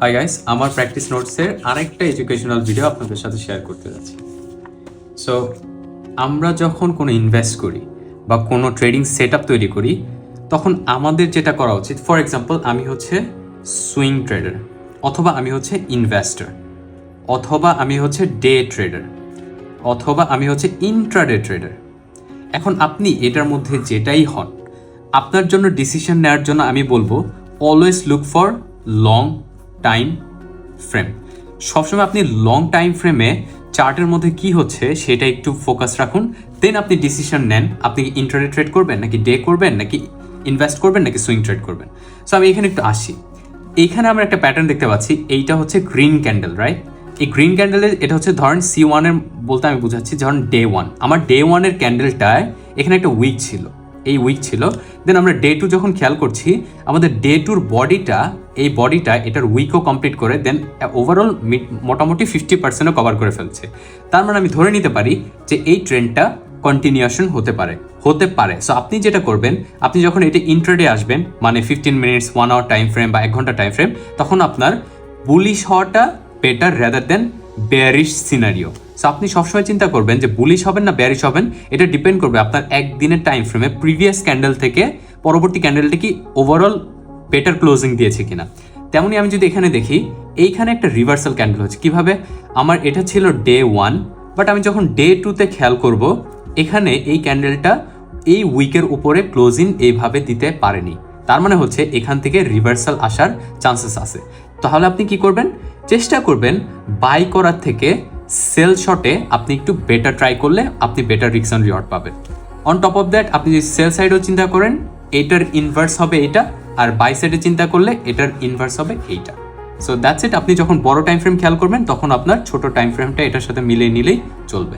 Hi guys, আমার practice নোটসের আরেকটা educational video আপনাদের সাথে শেয়ার করতে যাচ্ছি। সো আমরা যখন কোনো ইনভেস্ট করি বা কোনো ট্রেডিং সেট আপ তৈরি করি, তখন আমাদের যেটা করা উচিত, ফর এক্সাম্পল আমি হচ্ছে সুইং ট্রেডার, অথবা আমি হচ্ছে ইনভেস্টর, অথবা আমি হচ্ছে ডে ট্রেডার, অথবা আমি হচ্ছে ইন্ট্রাডে ট্রেডার। এখন আপনি এটার মধ্যে যেটাই হন, আপনার জন্য ডিসিশন নেওয়ার জন্য আমি বলবো always look for long time frame. সবসময় আপনি লং টাইম ফ্রেমে চার্টের মধ্যে কি হচ্ছে সেটা একটু ফোকাস রাখুন, দেন আপনি ডিসিশন নেন আপনি কি ইন্ট্রাডে ট্রেড করবেন, নাকি ডে করবেন, নাকি ইনভেস্ট করবেন, নাকি সুইং ট্রেড করবেন। সো আমি এখানে একটু আসি। এইখানে আমরা একটা প্যাটার্ন দেখতে পাচ্ছি, এইটা হচ্ছে গ্রিন ক্যান্ডেল, রাইট? এই গ্রিন ক্যান্ডেলের এটা হচ্ছে ধরেন C1 বলতে আমি বুঝাচ্ছি ধরেন ডে 1। আমার ডে 1-এর ক্যান্ডেলটায় এখানে একটা উইক ছিল, এই উইক ছিল। দেন আমরা ডে 2 যখন খেয়াল করছি, আমাদের ডে 2-র বডিটা, এই বডিটা এটার উইকও কমপ্লিট করে দেন ওভারঅল মোটামুটি 50%ও কভার করে ফেলছে। তার মানে আমি ধরে নিতে পারি যে এই ট্রেন্ডটা কন্টিনিউশন হতে পারে। সো আপনি যেটা করবেন, আপনি যখন এটা ইন্ট্রাডে আসবেন, মানে 15 মিনিটস, 1 আওয়ার টাইম ফ্রেম বা 1 ঘন্টা টাইম ফ্রেম, তখন আপনার বুলিশ হওয়াটা better rather than bearish scenario. So আপনি সবসময় চিন্তা করবেন যে বুলিশ হবেন না বেয়ারিশ হবেন, এটা ডিপেন্ড করবে আপনার একদিনের টাইম ফ্রেমে প্রিভিয়াস ক্যান্ডেল থেকে পরবর্তী ক্যান্ডেলটা কি ওভারঅল বেটার ক্লোজিং দিয়েছে কিনা। তেমনই আমি যদি এখানে দেখি, এইখানে একটা রিভার্সাল ক্যান্ডেল হচ্ছে। কিভাবে? আমার এটা ছিল ডে 1, বাট আমি যখন ডে 2-তে খেয়াল করব, এখানে এই ক্যান্ডেলটা এই উইকের উপরে ক্লোজিং এইভাবে দিতে পারেনি। তার মানে হচ্ছে এখান থেকে রিভার্সাল আসার চান্সেস আছে। তাহলে আপনি কি করবেন? চেষ্টা করবেন বাই করার থেকে সেল শটে আপনি একটু বেটার ট্রাই করলে আপনি বেটার রিস্ক অন রিওয়ার্ড পাবেন। অন টপ অফ দ্যাট, আপনি যদি সেল সাইডেও চিন্তা করেন, এটার ইনভার্স হবে এইটা, আর বাই সাইডে চিন্তা করলে এটার ইনভার্স হবে এইটা। So that's it. আপনি যখন বড় টাইম ফ্রেম খেয়াল করবেন, তখন আপনার ছোট টাইম ফ্রেমটা এটার সাথে মিলিয়ে নিলেই চলবে।